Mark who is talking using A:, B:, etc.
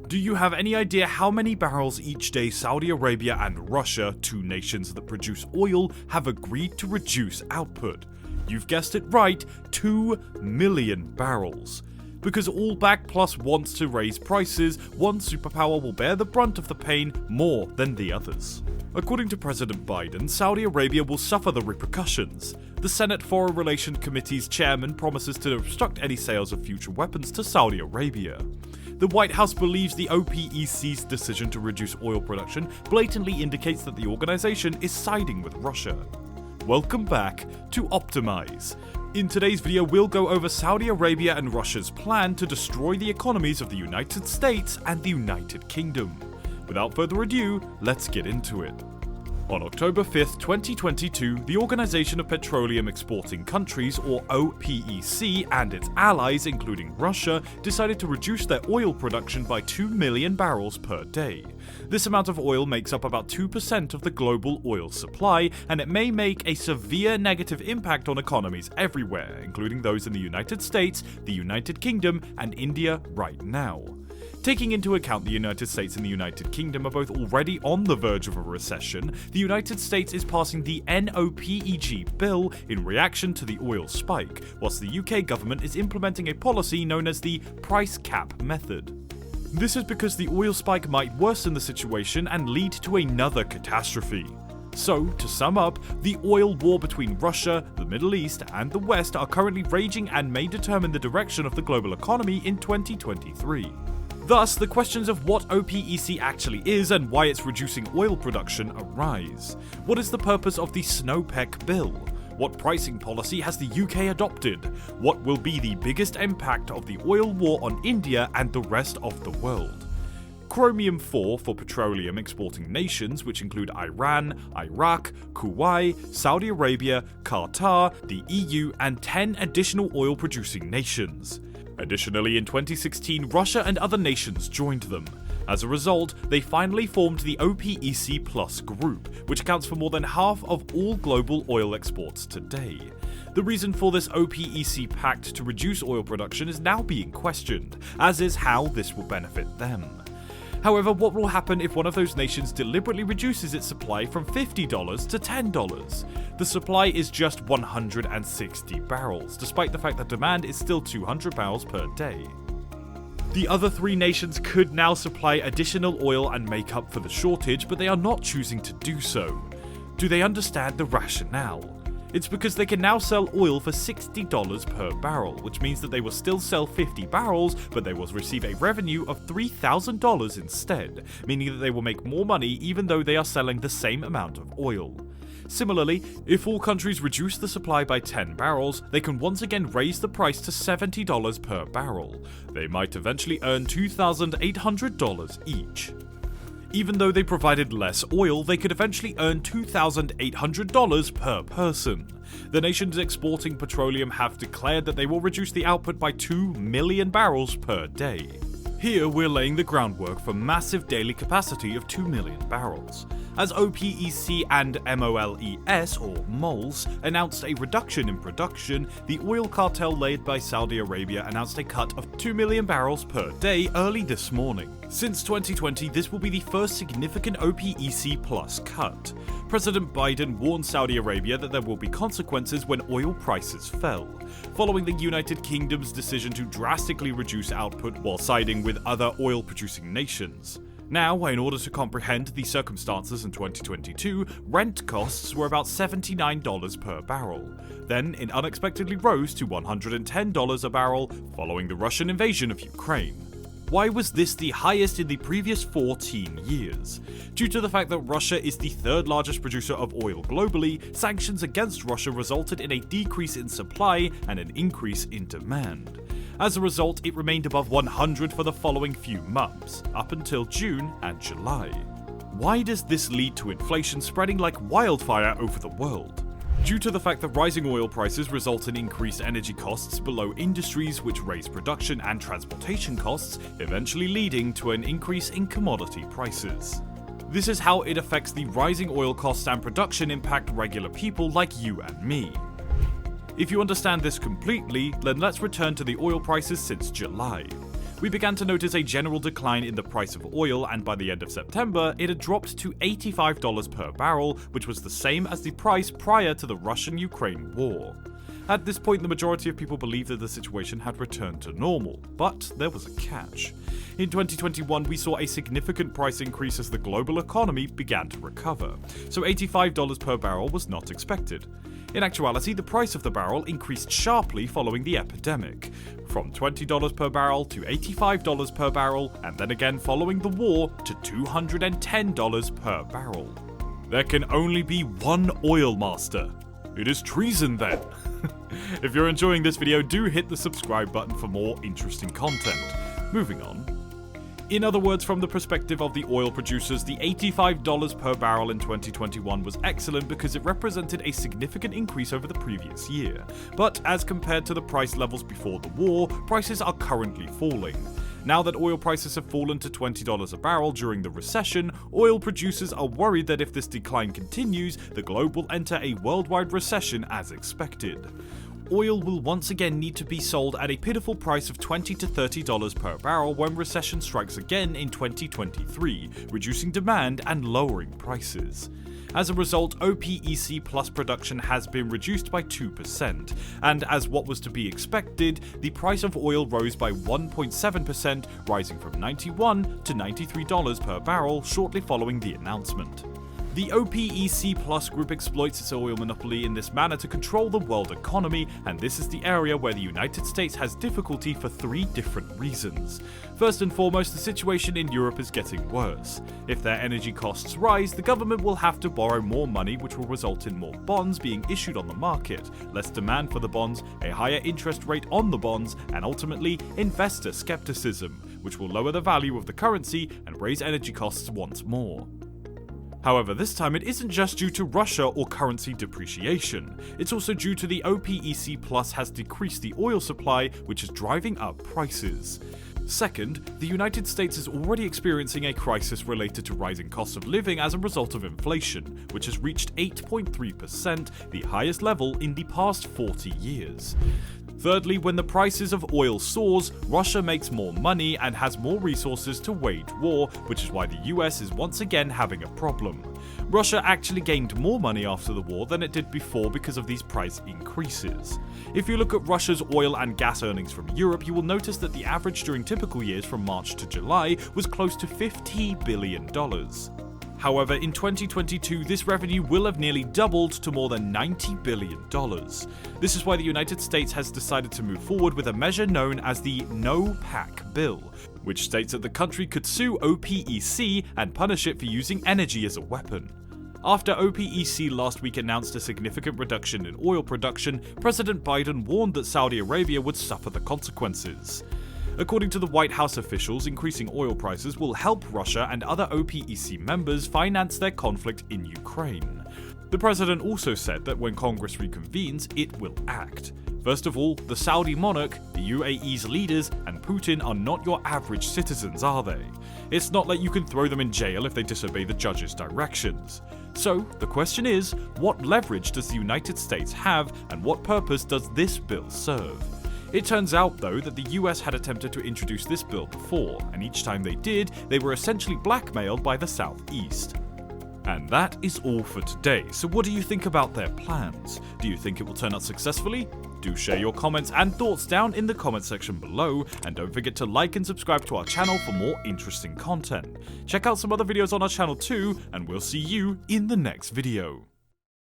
A: Do you have any idea how many barrels each day Saudi Arabia and Russia, two nations that produce oil, have agreed to reduce output? You've guessed it right, 2 million barrels. Because OPEC Plus wants to raise prices, one superpower will bear the brunt of the pain more than the others. According to President Biden, Saudi Arabia will suffer the repercussions. The Senate Foreign Relations Committee's chairman promises to obstruct any sales of future weapons to Saudi Arabia. The White House believes the OPEC's decision to reduce oil production blatantly indicates that the organization is siding with Russia. Welcome back to Optimize. In today's video, we'll go over Saudi Arabia and Russia's plan to destroy the economies of the United States and the United Kingdom. Without further ado, let's get into it. On October 5th, 2022, the Organization of Petroleum Exporting Countries, or OPEC, and its allies, including Russia, decided to reduce their oil production by 2 million barrels per day. This amount of oil makes up about 2% of the global oil supply, and it may make a severe negative impact on economies everywhere, including those in the United States, the United Kingdom, and India right now. Taking into account the United States and the United Kingdom are both already on the verge of a recession, the United States is passing the NOPEC bill in reaction to the oil spike, whilst the UK government is implementing a policy known as the price cap method. This is because the oil spike might worsen the situation and lead to another catastrophe. So, to sum up, the oil war between Russia, the Middle East, and the West are currently raging and may determine the direction of the global economy in 2023. Thus, the questions of what OPEC actually is and why it's reducing oil production arise. What is the purpose of the NOPEC bill? What pricing policy has the UK adopted? What will be the biggest impact of the oil war on India and the rest of the world? Chromium 4 for petroleum exporting nations, which include Iran, Iraq, Kuwait, Saudi Arabia, Qatar, the EU, and 10 additional oil producing nations. Additionally, in 2016, Russia and other nations joined them. As a result, they finally formed the OPEC Plus group, which accounts for more than half of all global oil exports today. The reason for this OPEC pact to reduce oil production is now being questioned, as is how this will benefit them. However, what will happen if one of those nations deliberately reduces its supply from $50 to $10? The supply is just 160 barrels, despite the fact that demand is still 200 barrels per day. The other three nations could now supply additional oil and make up for the shortage, but they are not choosing to do so. Do they understand the rationale? It's because they can now sell oil for $60 per barrel, which means that they will still sell 50 barrels, but they will receive a revenue of $3,000 instead, meaning that they will make more money even though they are selling the same amount of oil. Similarly, if all countries reduce the supply by 10 barrels, they can once again raise the price to $70 per barrel. They might eventually earn $2,800 each. Even though they provided less oil, they could eventually earn $2,800 per person. The nations exporting petroleum have declared that they will reduce the output by 2 million barrels per day. Here we're laying the groundwork for massive daily capacity of 2 million barrels. As OPEC and MOLES, or MOLS, announced a reduction in production, the oil cartel led by Saudi Arabia announced a cut of 2 million barrels per day early this morning. Since 2020, this will be the first significant OPEC Plus cut. President Biden warned Saudi Arabia that there will be consequences when oil prices fell, following the United Kingdom's decision to drastically reduce output while siding with other oil-producing nations. Now, in order to comprehend the circumstances in 2022, rent costs were about $79 per barrel. Then, it unexpectedly rose to $110 a barrel following the Russian invasion of Ukraine. Why was this the highest in the previous 14 years? Due to the fact that Russia is the third largest producer of oil globally, sanctions against Russia resulted in a decrease in supply and an increase in demand. As a result, it remained above 100 for the following few months, up until June and July. Why does this lead to inflation spreading like wildfire over the world? Due to the fact that rising oil prices result in increased energy costs below industries, which raise production and transportation costs, eventually leading to an increase in commodity prices. This is how it affects the rising oil costs and production impact regular people like you and me. If you understand this completely, then let's return to the oil prices since July. we began to notice a general decline in the price of oil, and by the end of September, it had dropped to $85 per barrel, which was the same as the price prior to the Russian-Ukraine war. At this point, the majority of people believed that the situation had returned to normal, but there was a catch. In 2021, we saw a significant price increase as the global economy began to recover, so $85 per barrel was not expected. In actuality, the price of the barrel increased sharply following the epidemic, from $20 per barrel to $85 per barrel, and then again following the war to $210 per barrel. There can only be one oil master. It is treason then. If you're enjoying this video, do hit the subscribe button for more interesting content. Moving on. In other words, from the perspective of the oil producers, the $85 per barrel in 2021 was excellent because it represented a significant increase over the previous year. But as compared to the price levels before the war, prices are currently falling. Now that oil prices have fallen to $20 a barrel during the recession, oil producers are worried that if this decline continues, the globe will enter a worldwide recession as expected. Oil will once again need to be sold at a pitiful price of $20 to $30 per barrel when recession strikes again in 2023, reducing demand and lowering prices. As a result, OPEC plus production has been reduced by 2%, and as what was to be expected, the price of oil rose by 1.7%, rising from $91 to $93 per barrel shortly following the announcement. The OPEC Plus group exploits its oil monopoly in this manner to control the world economy, and this is the area where the United States has difficulty for three different reasons. First and foremost, the situation in Europe is getting worse. If their energy costs rise, the government will have to borrow more money, which will result in more bonds being issued on the market, less demand for the bonds, a higher interest rate on the bonds, and ultimately, investor skepticism, which will lower the value of the currency and raise energy costs once more. However, this time it isn't just due to Russia or currency depreciation, it's also due to the OPEC Plus has decreased the oil supply, which is driving up prices. Second, the United States is already experiencing a crisis related to rising costs of living as a result of inflation, which has reached 8.3%, the highest level in the past 40 years. Thirdly, when the prices of oil soars, Russia makes more money and has more resources to wage war, which is why the US is once again having a problem. Russia actually gained more money after the war than it did before because of these price increases. If you look at Russia's oil and gas earnings from Europe, you will notice that the average during typical years from March to July was close to $50 billion. However, in 2022, this revenue will have nearly doubled to more than $90 billion. This is why the United States has decided to move forward with a measure known as the NOPEC bill, which states that the country could sue OPEC and punish it for using energy as a weapon. After OPEC last week announced a significant reduction in oil production, President Biden warned that Saudi Arabia would suffer the consequences. According to the White House officials, increasing oil prices will help Russia and other OPEC members finance their conflict in Ukraine. The president also said that when Congress reconvenes, it will act. First of all, the Saudi monarch, the UAE's leaders, and Putin are not your average citizens, are they? It's not like you can throw them in jail if they disobey the judge's directions. So, the question is, what leverage does the United States have, and what purpose does this bill serve? It turns out, though, that the US had attempted to introduce this bill before, and each time they did, they were essentially blackmailed by the Southeast. And that is all for today, so what do you think about their plans? Do you think it will turn out successfully? Do share your comments and thoughts down in the comment section below, and don't forget to like and subscribe to our channel for more interesting content. Check out some other videos on our channel too, and we'll see you in the next video.